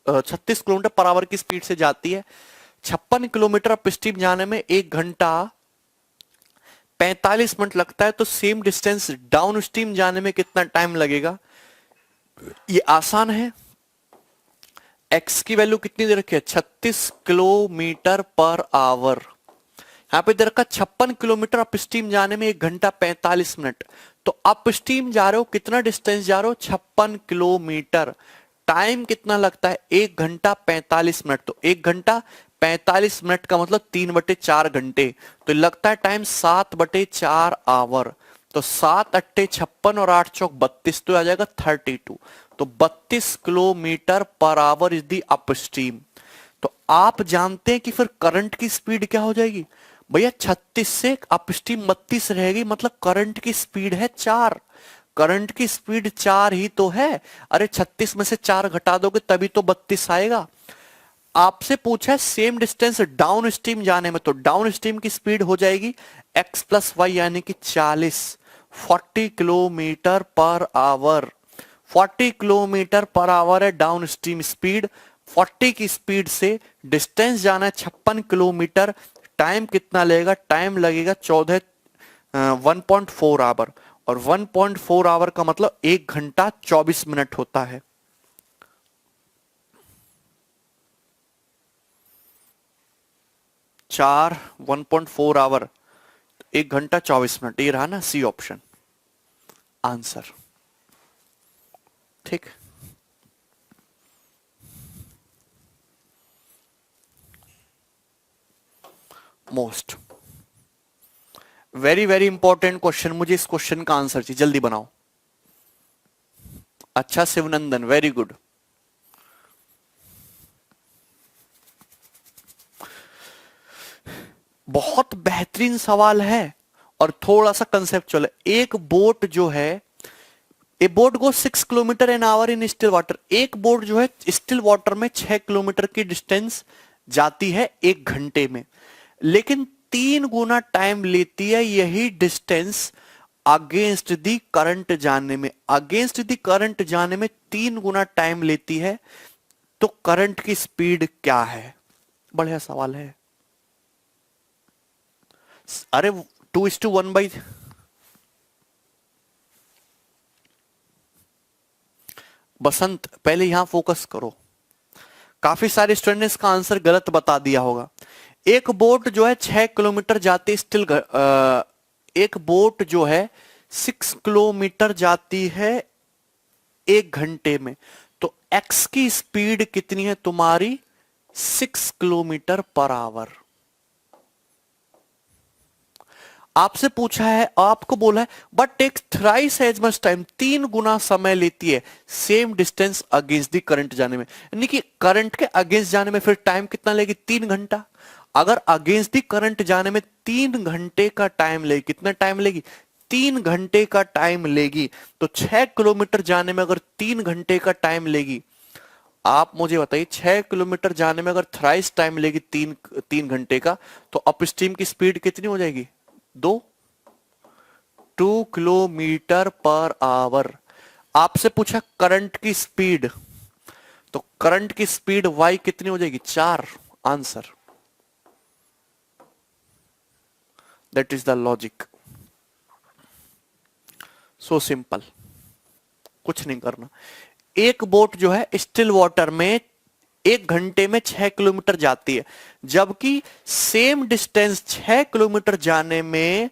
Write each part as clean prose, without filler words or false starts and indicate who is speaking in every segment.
Speaker 1: Kilometre per our की speed से जाती है। 56 किलोमीटर अप स्ट्रीम जाने में 1 घंटा 45 मिनट लगता है, तो सेम डिस्टेंस डाउन स्ट्रीम जाने में कितना टाइम लगेगा? ये आसान है। एक्स की वैल्यू कितनी दे रखी है? 36 किलोमीटर पर आवर। यहाँ पे दे रखा 56 किलोमीटर अप स्ट्रीम जाने में 1 घंटा 45 मिनट। तो अप स्ट्रीम जा रहे हो, कितना डिस्टेंस जा रहे हो? 56 किलोमीटर। टाइम कितना लगता है? 1 घंटा 45 मिनट। तो 1 घंटा 45 मिनट का मतलब 3/4 घंटे। तो लगता है टाइम 7/4 आवर। तो 7 × 8 = 56 और 8 × 4 = 32, तो आ जाएगा 32। तो 32 kilometre per our is the up stream. तो आप जानते हैं कि फिर करंट की स्पीड क्या हो जाएगी भैया? 36 से अपस्ट्रीम 32 रहेगी, मतलब करंट की स्पीड है 4। करंट की स्पीड 4 ही तो है। अरे 36 में से 4 घटा दोगे तभी तो 32 आएगा। आपसे पूछा है सेम डिस्टेंस डाउन स्ट्रीम जाने में, तो डाउन स्ट्रीम की स्पीड हो जाएगी x + y यानी कि 40 kilometre per our. 40 kilometre per our है डाउन स्ट्रीम स्पीड। 40 की स्पीड से डिस्टेंस जाना है 56 किलोमीटर। टाइम कितना लगेगा? टाइम लगेगा 1.4 आवर। और 1.4 आवर का मतलब 1 घंटा 24 मिनट होता है। 4 1.4 आवर 1 घंटा 24 मिनट। ये रहा ना सी ऑप्शन आंसर। ठीक। Most very very important question, मुझे इस क्वेश्चन का आंसर चाहिए, जल्दी बनाओ। अच्छा शिवनंदन, वेरी गुड। बहुत बेहतरीन सवाल है और थोड़ा सा कंसेप्चुअल है। एक बोट जो है, ए boat go 6 किलोमीटर/आवर in still water. एक बोट जो है स्टिल वाटर में 6 किलोमीटर की डिस्टेंस जाती है 1 घंटे में, लेकिन 3 गुना टाइम लेती है यही डिस्टेंस अगेंस्ट दी करंट जाने में। अगेंस्ट दी करंट जाने में 3 गुना टाइम लेती है, तो करंट की स्पीड क्या है? बढ़िया सवाल है। अरे 2:1 बसंत, पहले यहां फोकस करो। काफी सारे स्टूडेंट ने इसका आंसर गलत बता दिया होगा। एक बोट जो है 6 किलोमीटर जाती स्टिल, एक बोट जो है 6 किलोमीटर जाती है 1 घंटे में, तो एक्स की स्पीड कितनी है तुम्हारी? 6 किलोमीटर पर आवर। आपसे पूछा है, आपको बोला है but takes thrice as much time, 3 गुना समय लेती है same distance against the current जाने में। यानी कि करंट के अगेंस्ट जाने में फिर टाइम कितना लेगी? 3 घंटा। अगर अगेंस्ट दी करंट जाने में 3 घंटे का टाइम लेगी, कितना टाइम लेगी? 3 घंटे का टाइम लेगी। तो 6 किलोमीटर जाने में अगर 3 घंटे का टाइम लेगी, आप मुझे बताइए 6 किलोमीटर जाने में अगर थ्राइस टाइम लेगी 3 घंटे का, तो अपस्ट्रीम की स्पीड कितनी हो जाएगी? 2 किलोमीटर पर आवर। आपसे पूछा करंट की स्पीड, तो करंट की स्पीड y कितनी हो जाएगी? 4। Answer. That is the logic. So simple, कुछ नहीं करना। एक बोट जो है स्टिल वाटर में 1 घंटे में 6 किलोमीटर जाती है, जबकि सेम डिस्टेंस 6 किलोमीटर जाने में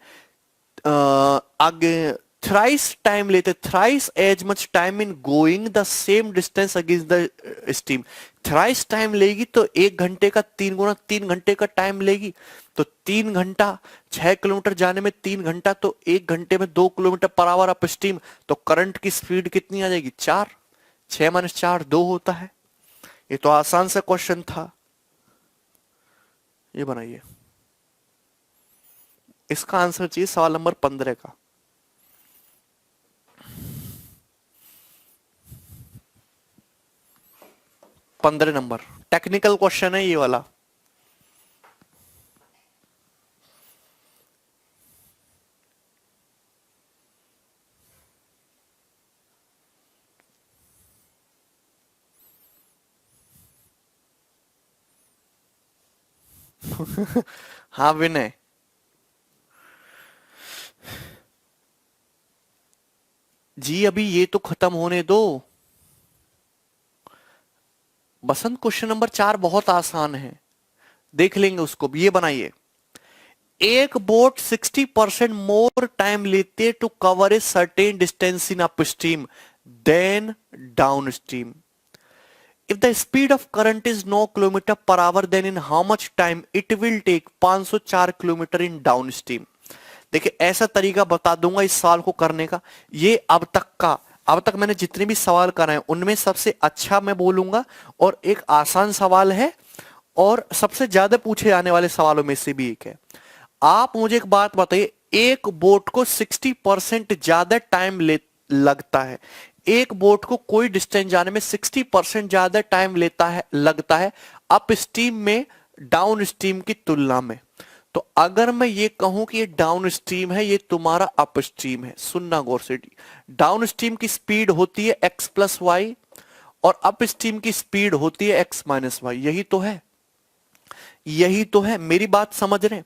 Speaker 1: आगे थ्राइस टाइम लेते, thrice as much time in going the same distance against the steam. Thrice time लेगी तो 1 घंटे का 3 गुना, 3 घंटे का टाइम लेगी। तो 3 घंटा, 6 किलोमीटर जाने में 3 घंटा, तो 1 घंटे में 2 kilometre per hour up steam. तो करंट की स्पीड कितनी आ जाएगी? 4। 6 - 4 2 होता है। ये तो आसान सा क्वेश्चन था। ये बनाइए, इसका आंसर चाहिए सवाल नंबर 15 का। 15 नंबर टेक्निकल क्वेश्चन है ये वाला। हाँ विनय, जी अभी ये तो खत्म होने दो। बसंत, क्वेश्चन नंबर 4 बहुत आसान है, देख लेंगे उसको भी। ये बनाइए, एक बोट 60% मोर टाइम लेती है to cover a certain distance in upstream then downstream. If the speed of current is 9 kilometre per hour, then in how much time it will take 504 kilometre in downstream. देखिए ऐसा तरीका बता दूंगा इस सवाल को करने का। ये अब तक मैंने जितने भी सवाल कराए उनमें सबसे अच्छा मैं बोलूंगा, और एक आसान सवाल है, और सबसे ज्यादा पूछे जाने वाले सवालों में से भी एक है। आप मुझे एक बात बताइए, एक बोट को 60% ज्यादा टाइम लगता है, एक बोट को कोई डिस्टेंस जाने में 60% ज्यादा टाइम लगता है अप स्ट्रीम में डाउन स्ट्रीम की तुलना में। तो अगर मैं ये कहूं कि ये डाउन स्ट्रीम है, ये तुम्हारा अप स्ट्रीम है, सुनना गौर से, डाउन स्ट्रीम की स्पीड होती है x प्लस वाई, और अप स्ट्रीम की स्पीड होती है x माइनस वाई। यही तो है, यही तो है, मेरी बात समझ रहे हैं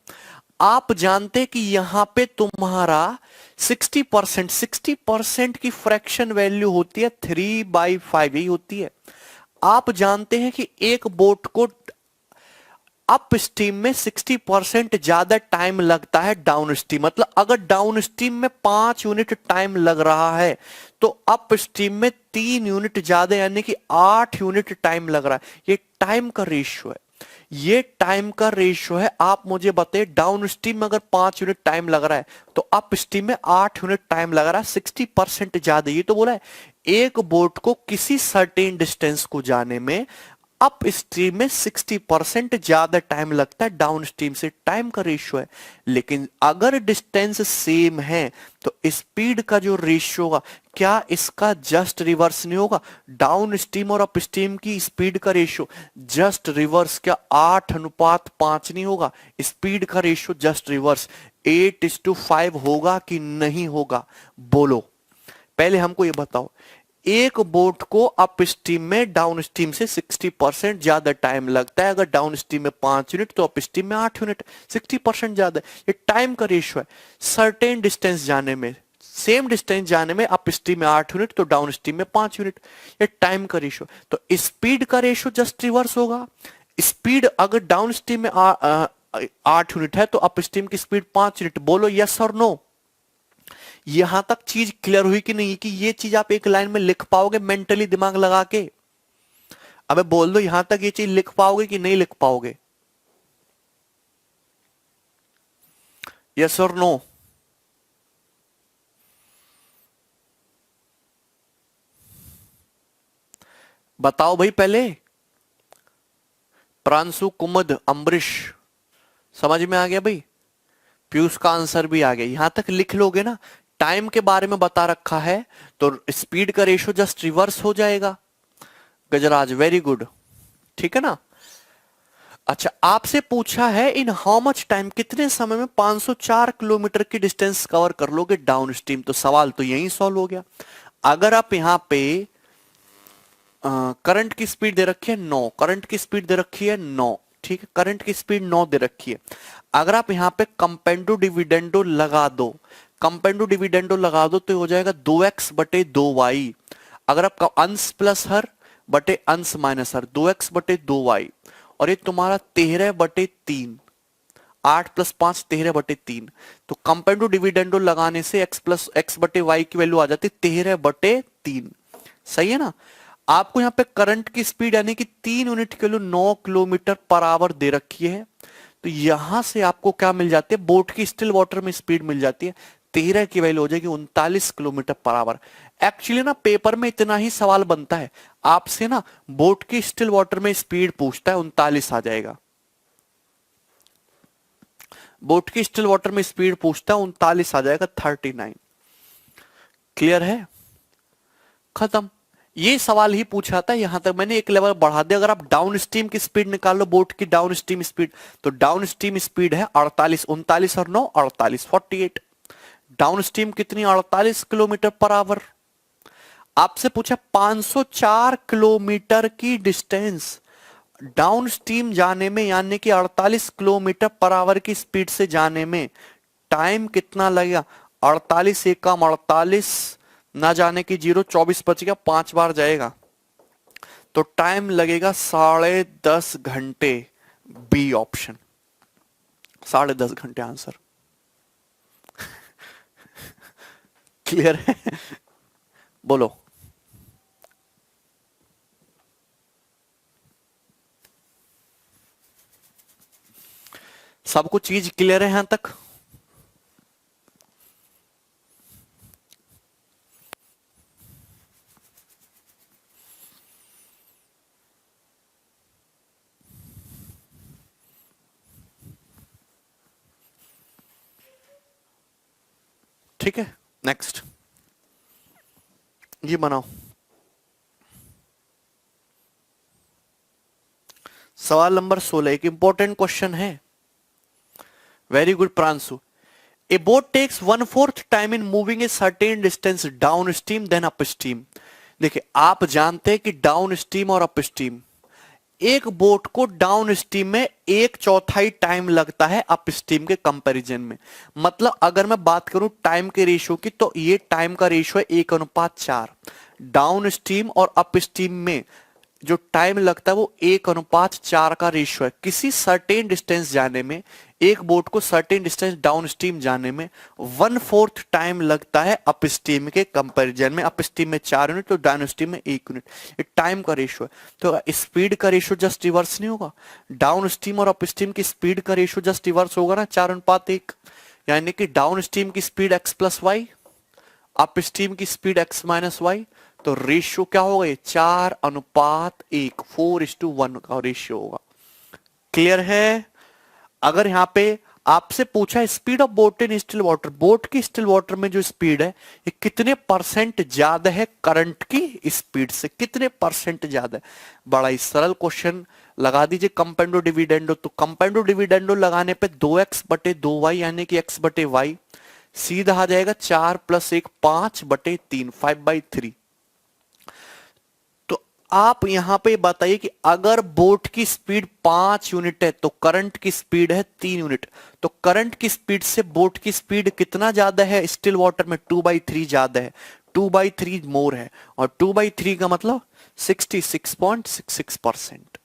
Speaker 1: आप? जानते कि यहां पे तुम्हारा 60% की फ्रैक्शन वैल्यू होती है 3/5, यही होती है। आप जानते हैं कि एक बोट को अप स्ट्रीम में 60% ज्यादा टाइम लगता है डाउन स्ट्रीम, मतलब अगर डाउन स्ट्रीम में 5 यूनिट टाइम लग रहा है तो अप स्ट्रीम में 3 यूनिट ज्यादा यानी कि 8 यूनिट टाइम लग रहा है। ये टाइम का रेशियो है, ये टाइम का रेशियो है। आप मुझे बताइए, डाउन स्ट्रीम में अगर 5 यूनिट टाइम लग रहा है तो अप स्ट्रीम में 8 यूनिट टाइम लग रहा है, 60% ज्यादा। ये तो बोला है एक बोट को किसी सर्टेन डिस्टेंस को जाने में अप स्ट्रीम में 60% ज्यादा टाइम लगता है डाउन स्ट्रीम से, टाइम का रेशियो है। लेकिन अगर डिस्टेंस सेम है तो स्पीड का जो रेशियो होगा, क्या इसका जस्ट रिवर्स नहीं होगा? डाउन स्ट्रीम और अप स्ट्रीम की स्पीड का रेशियो जस्ट रिवर्स, क्या 8:5 नहीं होगा? स्पीड का रेशियो जस्ट रिवर्स 8:5 होगा कि नहीं होगा? बोलो, पहले हमको ये बताओ। एक बोट को अप स्ट्रीम में डाउन स्ट्रीम से 60% ज्यादा टाइम लगता है, अगर डाउन स्ट्रीम में 5 यूनिट तो अप स्ट्रीम में 8 यूनिट, 60% ज्यादा। ये टाइम का रेशियो है। सर्टेन डिस्टेंस जाने में, सेम डिस्टेंस जाने में अप स्ट्रीम में 8 यूनिट तो डाउन स्ट्रीम में 5 यूनिट, ये टाइम का रेशियो। तो स्पीड का रेशियो जस्ट रिवर्स होगा। स्पीड अगर डाउन स्ट्रीम में 8 यूनिट है तो अप स्ट्रीम की स्पीड 5 यूनिट। बोलो यस और नो? यहां तक चीज क्लियर हुई कि नहीं, कि ये चीज आप एक लाइन में लिख पाओगे मेंटली दिमाग लगा के? अबे बोल दो, यहां तक ये चीज लिख पाओगे कि नहीं लिख पाओगे? यस और नो? बताओ भाई पहले। प्रांशु, कुमुद, अम्बरीश, समझ में आ गया भाई? पीयूष का आंसर भी आ गया। यहां तक लिख लोगे ना, टाइम के बारे में बता रखा है तो स्पीड का रेशियो जस्ट रिवर्स हो जाएगा। गजराज वेरी गुड, ठीक है ना? अच्छा, आपसे पूछा है इन हाउ मच टाइम, कितने समय में 504 किलोमीटर की डिस्टेंस कवर कर लोगे डाउन स्ट्रीम। तो सवाल तो यही सॉल्व हो गया। अगर आप यहां पे करंट की स्पीड दे रखी है 9, करंट की स्पीड दे रखी है 9, ठीक है, करंट की स्पीड 9 दे रखी है। अगर आप यहां पे कंपेंडो डिविडेंडो लगा दो, कंपेंडो डिविडेंडो लगा दो तो हो जाएगा 2x बटे 2y। अगर आपका अंश प्लस हर बटे अंश माइनस हर, 2x बटे 2y, और ये तुम्हारा 13/3, 8 + 5 13/3। तो कंपेंडो डिविडेंडो लगाने से x बटे y की वैल्यू आ जाती 13/3। सही है ना? आपको यहां पे करंट की स्पीड यानी कि 3 यूनिट के लिए 9 किलोमीटर पर आवर दे रखी है। तो यहां से आपको क्या मिल जाती है? बोट की स्टिल वाटर में स्पीड मिल जाती है, 13 की वैल्यू हो जाएगी 39 किलोमीटर पर आवर। एक्चुअली ना पेपर में इतना ही सवाल बनता है आपसे ना, बोट की स्टिल वाटर में स्पीड पूछता है, 39 आ जाएगा। बोट की स्टिल वाटर में स्पीड पूछता है, 39 आ जाएगा, 39। क्लियर है? खत्म। ये सवाल ही पूछा था, यहां तक मैंने एक लेवल बढ़ा दिया। अगर आप डाउन स्ट्रीम की स्पीड निकालो, बोट की डाउन स्ट्रीम स्पीड, तो डाउन स्ट्रीम स्पीड है 48, 39 और 9 48, 48। डाउन स्ट्रीम कितनी? 48 किलोमीटर पर आवर। आपसे पूछा 504 किलोमीटर की डिस्टेंस डाउन स्ट्रीम जाने में यानी कि 48 किलोमीटर पर आवर की स्पीड से जाने में टाइम कितना लगेगा? 48 एक काम 48 ना जाने की 0, 24 बच गया, 5 बार जाएगा तो टाइम लगेगा 10.5 घंटे। बी ऑप्शन 10.5 घंटे आंसर। क्लियर है? बोलो। सबको चीज क्लियर है यहां तक? ठीक है, नेक्स्ट ये बनाओ। सवाल नंबर 16 एक इंपॉर्टेंट क्वेश्चन है। Very good Pranshu. A boat takes 1/4 time in moving a certain distance downstream then upstream. देखिए आप जानते हैं कि डाउन स्ट्रीम और अप स्ट्रीम, एक बोट को डाउन स्ट्रीम में 1/4 टाइम लगता है अप स्ट्रीम के कंपैरिजन में। मतलब अगर मैं बात करूं टाइम के रेशियो की तो ये टाइम का रेशियो है 1:4। डाउन स्ट्रीम और अप स्ट्रीम में जो टाइम लगता है वो 1:4 का रेशियो है। किसी सर्टेन डिस्टेंस जाने में, एक बोट को सर्टेन डिस्टेंस डाउन स्ट्रीम जाने में 1/4 टाइम लगता है अप स्ट्रीम के कंपैरिजन में। अप स्ट्रीम में 4 यूनिट तो डाउन स्ट्रीम में 1 यूनिट। ये टाइम का रेशियो है। तो स्पीड का रेशियो जस्ट रिवर्स नहीं होगा? डाउन स्ट्रीम और अप स्ट्रीम की स्पीड का रेशियो जस्ट रिवर्स होगा ना, 4:1। यानी कि डाउन स्ट्रीम की स्पीड x+y, अप स्ट्रीम की स्पीड x-y। तो रेशियो क्या होगा? ये 4:1, 4:1 का रेशियो होगा। क्लियर है? अगर यहां पे आपसे पूछा speed of boat in still water, boat की स्टिल वाटर में जो स्पीड है ये कितने परसेंट ज्यादा है करंट की स्पीड से, कितने परसेंट ज्यादा है? बड़ा ही सरल क्वेश्चन लगा दीजिए कंपाउंडो डिविडेंडो। तो कंपाउंडो डिविडेंडो लगाने पे 2x/2y यानी कि x/y सीधा आ जाएगा 4 + 1 5/3, 5/3। तो आप यहां पे बताइए कि अगर बोट की स्पीड 5 यूनिट है तो करंट की स्पीड है 3 यूनिट। तो करंट की स्पीड से बोट की स्पीड कितना ज्यादा है? स्टिल वाटर में 2/3 ज्यादा है, 2/3 मोर है। और 2/3 का मतलब 66.66%।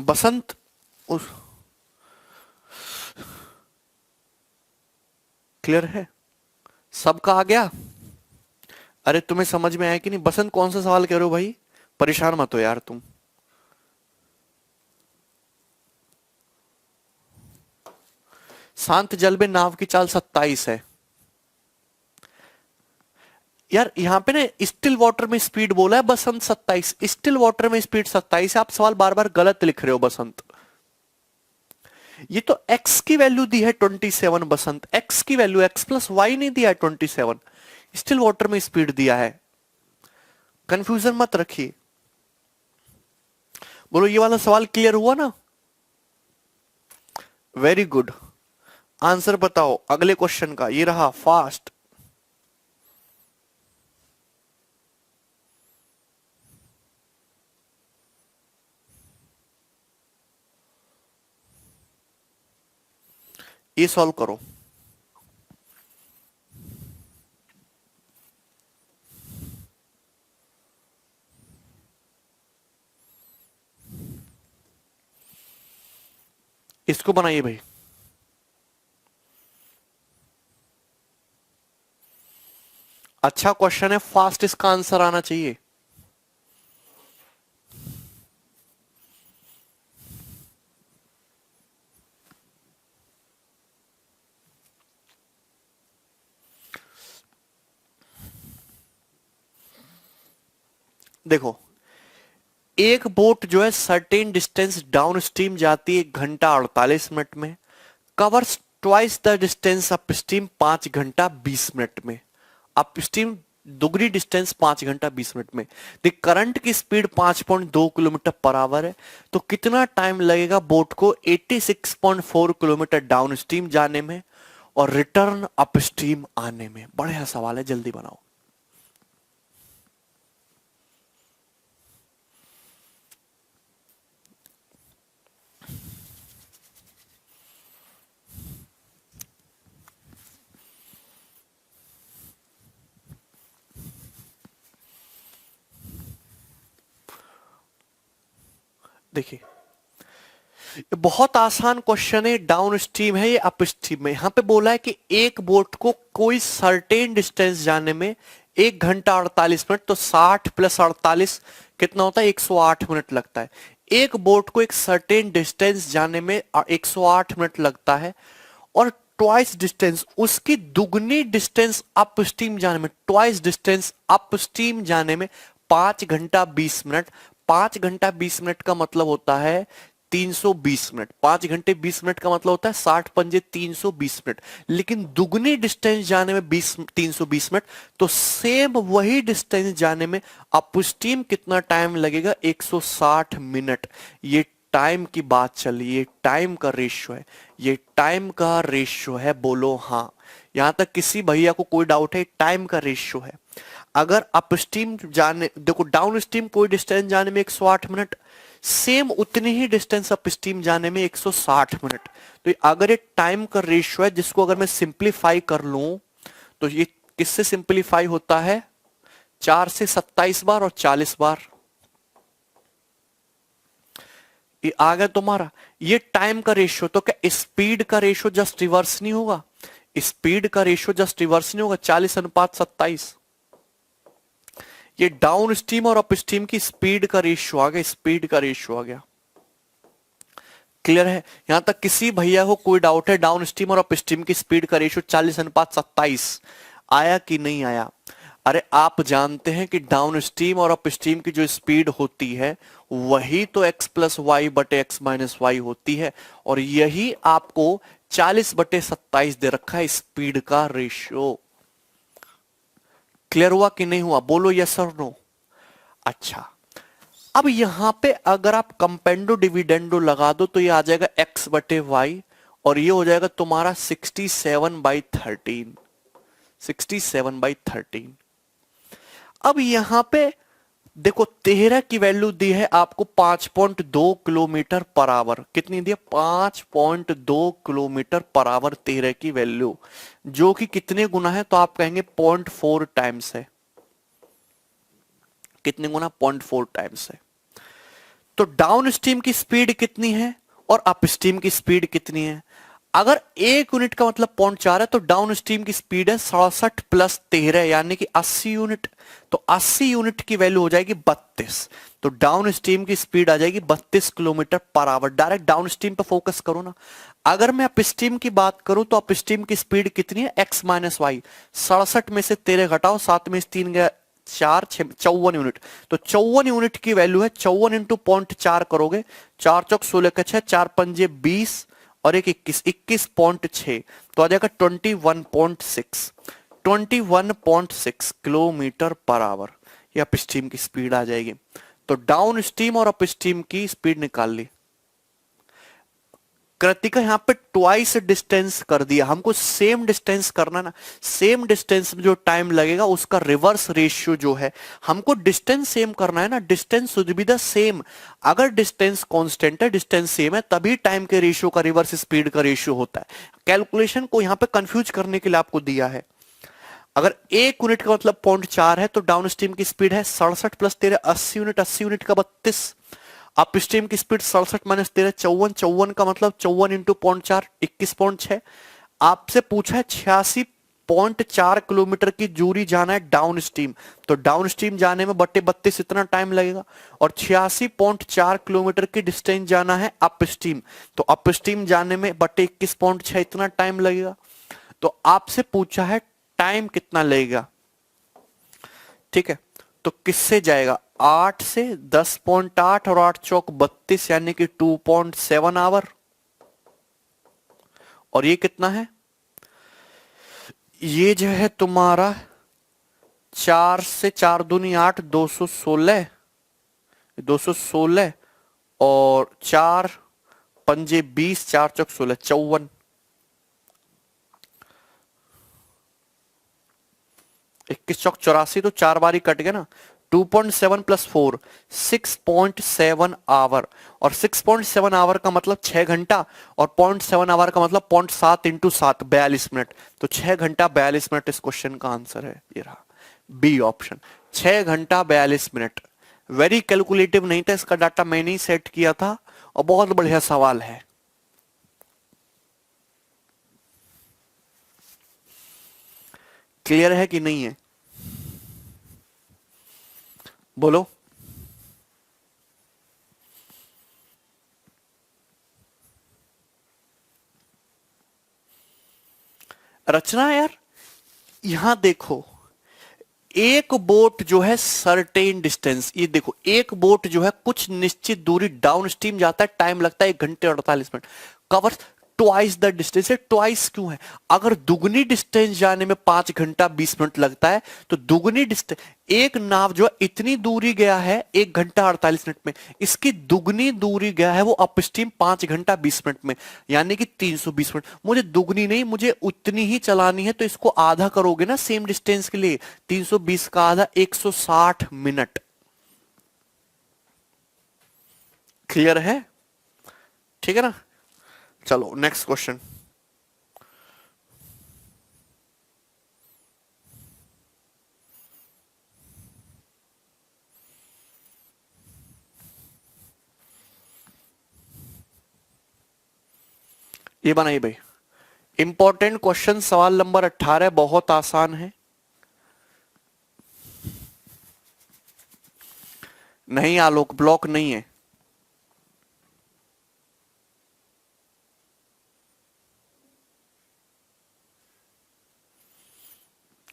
Speaker 1: बसंत उस क्लियर है? सबका आ गया? अरे तुम्हें समझ में आया कि नहीं? बसंत कौन सा सवाल कह रहे हो भाई? परेशान मत हो यार तुम। शांत जल में नाव की चाल 27 है। यार यहां पे ना स्टिल वाटर में स्पीड बोला है बसंत 27, स्टिल वाटर में स्पीड 27 है। आप सवाल बार बार गलत लिख रहे हो बसंत। ये तो x की वैल्यू दी है 27 बसंत, x की वैल्यू x+y नहीं दिया है 27, स्टिल वाटर में स्पीड दिया है। कंफ्यूजन मत रखिए। बोलो ये वाला सवाल क्लियर हुआ ना? Very good. आंसर बताओ अगले क्वेश्चन का। ये रहा फास्ट। ये सॉल्व करो। इसको बनाइए भाई। अच्छा क्वेश्चन है, फास्ट इसका आंसर आना चाहिए। देखो एक बोट जो है सर्टेन डिस्टेंस डाउन स्ट्रीम जाती है 1 घंटा 48 मिनट में, covers twice the distance up stream 5 घंटा 20 मिनट में। अप स्ट्रीम दुगनी डिस्टेंस 5 घंटा 20 मिनट में। द करंट की स्पीड 5.2 किलोमीटर पर आवर है, तो कितना टाइम लगेगा बोट को 86.4 किलोमीटर डाउन स्ट्रीम जाने में और रिटर्न अप स्ट्रीम आने में? बढ़िया सवाल है, जल्दी बनाओ। देखिए, ये बहुत आसान क्वेश्चन है। डाउन स्ट्रीम है, ये अप स्ट्रीम है। यहां पे बोला है कि एक बोट को कोई सर्टेन डिस्टेंस जाने में 1 घंटा 48 मिनट, तो 60 प्लस 48 कितना होता है? 108 मिनट लगता है। एक बोट को एक सर्टेन डिस्टेंस जाने में 108 मिनट लगता है, और ट्वाइस डिस्टेंस, उसकी दुगनी डिस्टेंस अप स्ट्रीम जाने में, ट्वाइस डिस्टेंस अप स्ट्रीम जाने में 5 घंटा 20 मिनट। 5 घंटा 20 मिनट का मतलब होता है 320 मिनट। 5 घंटे 20 मिनट का मतलब होता है 60 पंजे 320 मिनट। लेकिन दुगनी डिस्टेंस जाने में 320 मिनट, तो सेम वही डिस्टेंस जाने में अप स्ट्रीम कितना टाइम लगेगा? 160 मिनट। ये टाइम की बात चली, ये टाइम का रेशियो है, ये टाइम का रेशियो है। बोलो हाँ। यहां तक किसी भैया को कोई डाउट है? टाइम का रेशियो है। अगर अपस्ट्रीम जाने, देखो डाउन स्ट्रीम कोई डिस्टेंस जाने में 108 मिनट, सेम उतनी ही डिस्टेंस अपस्ट्रीम जाने में 160 मिनट। तो अगर ये टाइम का रेशियो है, जिसको अगर मैं सिंप्लीफाई कर लूं, तो ये किससे सिंप्लीफाई होता है? 4 से 27 बार और 40 बार। ये आ गया तुम्हारा। ये टाइम का रेशियो। तो क्या स्पीड का रेशियो जस्ट रिवर्स नहीं होगा? स्पीड का रेशियो जस्ट रिवर्स नहीं होगा? 40:27। ये डाउन स्ट्रीम और अप स्ट्रीम की स्पीड का रेशियो आ गया, स्पीड का रेशियो आ गया। क्लियर है? यहां तक किसी भैया को कोई डाउट है? डाउन स्ट्रीम और अप स्ट्रीम की स्पीड का रेशियो 40:27 आया कि नहीं आया? अरे आप जानते हैं कि डाउन स्ट्रीम और अप स्ट्रीम की जो स्पीड होती है वही तो x+y/x-y होती है, और यही आपको 40/27 दे रखा है स्पीड का रेशियो। क्लियर हुआ कि नहीं हुआ? बोलो यस और नो। अच्छा, अब यहां पे अगर आप कंपेंडो डिविडेंडो लगा दो तो ये आ जाएगा x/y, और ये हो जाएगा तुम्हारा 67/13। 67/13। अब यहां पे देखो 13 की वैल्यू दी है आपको 5.2 किलोमीटर पर आवर। कितनी दी है? 5.2 किलोमीटर पर आवर 13 की वैल्यू, जो कि कितने गुना है? तो आप कहेंगे 0.4 टाइम्स है। कितने गुना? 0.4 टाइम्स है। तो डाउन स्ट्रीम की स्पीड कितनी है और अप स्ट्रीम की स्पीड कितनी है? अगर 1 यूनिट का मतलब 0.4 है, तो डाउन स्ट्रीम की स्पीड है 67 प्लस 13 यानी कि 80 यूनिट। तो 80 यूनिट की वैल्यू हो जाएगी 32। तो डाउन स्ट्रीम की स्पीड आ जाएगी 32 kilometre per our. Direct down stream पर फोकस करो ना। अगर मैं अप स्ट्रीम की बात करूं तो अप स्ट्रीम की स्पीड कितनी है? x-y। 67 में से 13 घटाओ, 7 में से 3 गया 4, 54 यूनिट। तो 54 यूनिट की वैल्यू है। 54 इंटू 0.4 करोगे, 4 चौक 16 का 6, 4 पंजे 20 और एक 21.6, तो आ जाएगा 21.6। 21.6 किलोमीटर पर आवर ये अप स्ट्रीम की स्पीड आ जाएगी। तो डाउन स्ट्रीम और अप स्ट्रीम की स्पीड निकाल ली। कृतिका यहां पे ट्वाइस डिस्टेंस कर दिया, हमको सेम डिस्टेंस करना ना। सेम डिस्टेंस में जो टाइम लगेगा उसका रिवर्स रेशियो जो है, हमको डिस्टेंस सेम करना है ना। Distance should be the same. अगर डिस्टेंस कांस्टेंट है, डिस्टेंस सेम है, तभी टाइम के रेशियो का रिवर्स स्पीड का रेशियो होता है। कैलकुलेशन को यहां पे कंफ्यूज करने के लिए आपको दिया है। अगर 1 यूनिट का मतलब 0.4 है, तो डाउन स्ट्रीम की स्पीड है 67 प्लस 13 80 यूनिट, 80 यूनिट का 32। अप स्ट्रीम की स्पीड 67 माइनस 13 54, 54 का मतलब 54 इंटू 0.4 21.6। आपसे पूछा है 86.4 किलोमीटर की दूरी जाना है डाउन स्ट्रीम, तो डाउन स्ट्रीम जाने में बट्टे 32 इतना टाइम लगेगा। और 86.4 किलोमीटर की डिस्टेंस जाना है अप स्ट्रीम, तो अप स्ट्रीम जाने में बट्टे 21.6 इतना टाइम लगेगा। तो आपसे पूछा है टाइम कितना लगेगा। ठीक है, तो किससे जाएगा? 8 से 10.8 और 8 चौक 32 यानी कि 2.7 आवर। और ये कितना है? ये जो है तुम्हारा 4 से 4 दूनी 8, 216, 216 और 4 पंजे 20, 4 चौक 16, 54। 21 चौक 84, तो 4 बारी कट गया ना। 2.7 प्लस 4, 6.7 आवर, और 6.7 आवर का मतलब 6 घंटा, और 0.7 आवर का मतलब 0.7 इंटू 7, 42 मिनट। तो 6 घंटा 42 मिनट इस क्वेश्चन का आंसर है, ये रहा बी ऑप्शन, 6 घंटा 42 मिनट। वेरी कैलकुलेटिव नहीं था, इसका डाटा मैंने ही सेट किया था, और बहुत बढ़िया सवाल है। क्लियर है कि नहीं है, बोलो। रचना यार, यहां देखो, एक बोट जो है सर्टेन डिस्टेंस, ये देखो एक बोट जो है कुछ निश्चित दूरी डाउन स्ट्रीम जाता है, टाइम लगता है 1 घंटे 48 minute, cover twice the distance. है ट्वाइस क्यों है? अगर दुगनी डिस्टेंस जाने में 5 घंटा 20 मिनट लगता है, तो दुगनी डिस्टेंस, एक नाव जो है इतनी दूरी गया है 1 घंटा 48 मिनट में, इसकी दुगनी दूरी गया है वो अपस्ट्रीम 5 घंटा 20 मिनट में, यानी कि 320 मिनट। मुझे दुगनी नहीं, मुझे उतनी ही चलानी है, तो इसको आधा करोगे ना सेम डिस्टेंस के लिए, 320 का आधा 160 मिनट। क्लियर है? ठीक है ना? चलो नेक्स्ट क्वेश्चन। ये बनाइए भाई, इंपॉर्टेंट क्वेश्चन, सवाल नंबर 18, बहुत आसान है। नहीं आलोक, ब्लॉक नहीं है।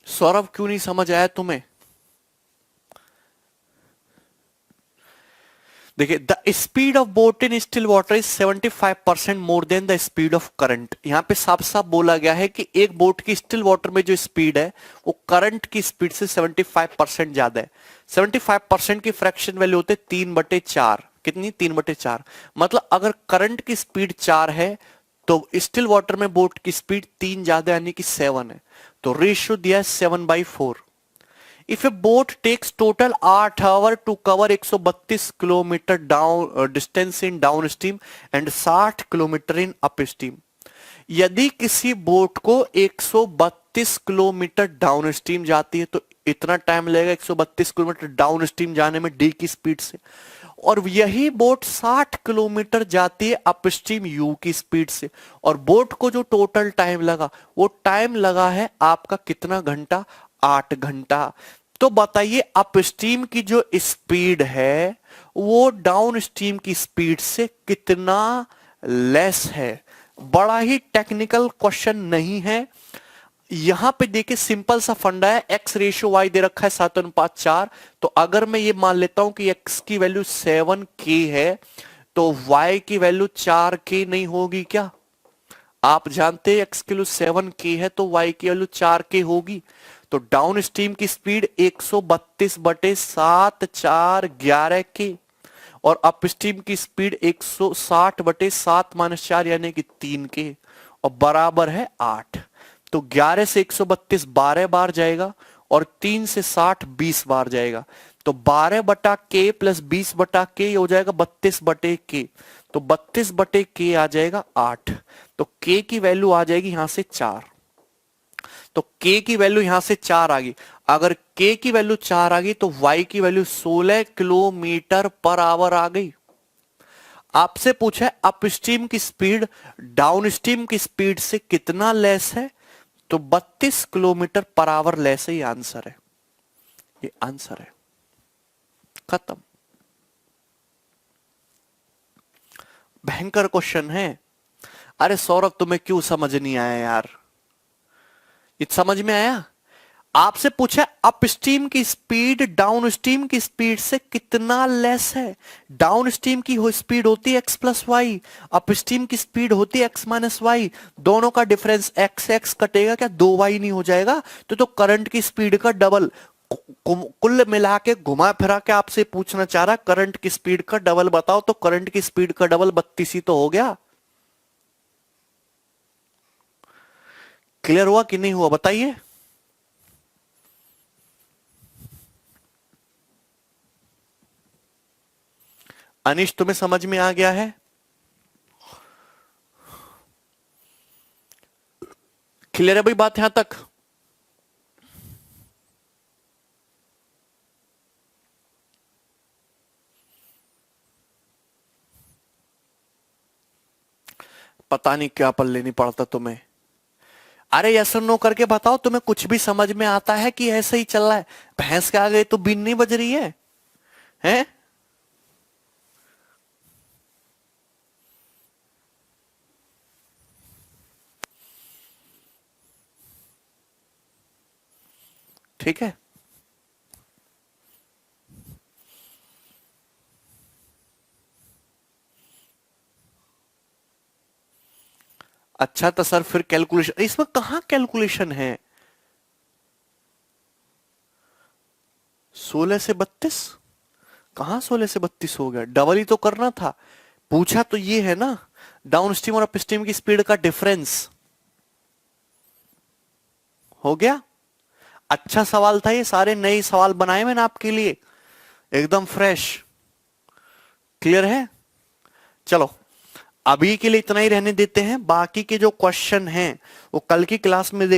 Speaker 1: सौरभ क्यों नहीं समझ आया तुम्हें? देखिए, the speed of boat in still water is 75% more than the speed of current. यहां पे साफ साफ बोला गया है कि एक बोट की स्टिल वाटर में जो स्पीड है वो करंट की स्पीड से 75% ज्यादा है। 75% की फ्रैक्शन वैल्यू होते 3/4। कितनी? 3/4। मतलब अगर करंट की स्पीड 4 है तो स्टिल वाटर में बोट की स्पीड 3 ज्यादा यानी कि 7 है, तो रेशियो दिया है 7/4। If a boat takes total 8 hours to cover 132 kilometre down distance in downstream and 60 kilometre in upstream, यदि किसी बोट को 132 किलोमीटर डाउनस्ट्रीम जाती है तो इतना टाइम लगेगा 132 किलोमीटर डाउनस्ट्रीम जाने में डी की स्पीड से, और यही बोट 60 किलोमीटर जाती है अपस्ट्रीम यू की स्पीड से, और बोट को जो टोटल टाइम लगा वो टाइम लगा है आपका कितना घंटा? 8 घंटा। तो बताइए अपस्ट्रीम की जो स्पीड है वो डाउन स्ट्रीम की स्पीड से कितना लेस है? बड़ा ही टेक्निकल क्वेश्चन नहीं है। यहां पे देखिए सिंपल सा फंडा है, एक्स रेशियो वाई दे रखा है 7:4। तो अगर मैं ये मान लेता हूं कि एक्स की वैल्यू 7k है तो वाई की वैल्यू 4k नहीं होगी क्या? आप जानते हैं एक्स की वैल्यू 7k है तो वाई की वैल्यू 4k होगी। तो डाउन स्ट्रीम की स्पीड 132/7 4 11k, और अपस्ट्रीम की स्पीड 160/7 - 4 यानी कि 3k, और बराबर है 8। तो 11 से 132 12 बार जाएगा, और 3 से 60 20 बार जाएगा। तो 12/k प्लस 20/k हो जाएगा 32/k। तो 32/k आ जाएगा 8। तो k की वैल्यू आ जाएगी यहां से 4। तो k की वैल्यू यहां से 4 आ गई। अगर k की वैल्यू 4 आ गई तो y की वैल्यू 16 किलोमीटर पर आवर आ गई। आपसे पूछा है अपस्ट्रीम की स्पीड डाउन स्ट्रीम की स्पीड से कितना लेस है, तो 32 किलोमीटर पर आवर लेस है। ये आंसर है, ये आंसर है, खत्म। भयंकर क्वेश्चन है। अरे सौरभ तुम्हें क्यों समझ नहीं आया यार? ये समझ में आया? आपसे पूछा अपस्ट्रीम की स्पीड डाउन स्ट्रीम की स्पीड से कितना लेस है। डाउन स्ट्रीम की स्पीड होती है x प्लस वाई, अपस्ट्रीम की स्पीड होती है x माइनस वाई। दोनों का डिफरेंस x x कटेगा क्या? 2y नहीं हो जाएगा? तो करंट की स्पीड का डबल। कुल मिला के घुमा फिरा के आपसे पूछना चाह रहा करंट की स्पीड का डबल बताओ, तो करंट की स्पीड का डबल 32 ही तो हो गया। क्लियर हुआ कि नहीं हुआ बताइए। अनिश तुम्हें समझ में आ गया है? क्लियर है भाई बात यहां तक? पता नहीं क्या पल लेनी पड़ता तुम्हें। अरे यस और नो करके बताओ, तुम्हें कुछ भी समझ में आता है कि ऐसे ही चल रहा है? भैंस के आगे तो बीन नहीं बज रही है, हैं? ठीक है, अच्छा तो सर फिर कैलकुलेशन, इसमें कहां कैलकुलेशन है? 16 से 32? कहां 16 से 32 हो गया? डबल ही तो करना था। पूछा तो ये है ना, डाउन स्ट्रीम और अप स्ट्रीम की स्पीड का डिफरेंस। हो गया। अच्छा सवाल था ये, सारे नए सवाल बनाए मैंने आपके लिए, एकदम फ्रेश। क्लियर है? चलो अभी के लिए इतना ही रहने देते हैं, बाकी के जो क्वेश्चन हैं वो कल की क्लास में देख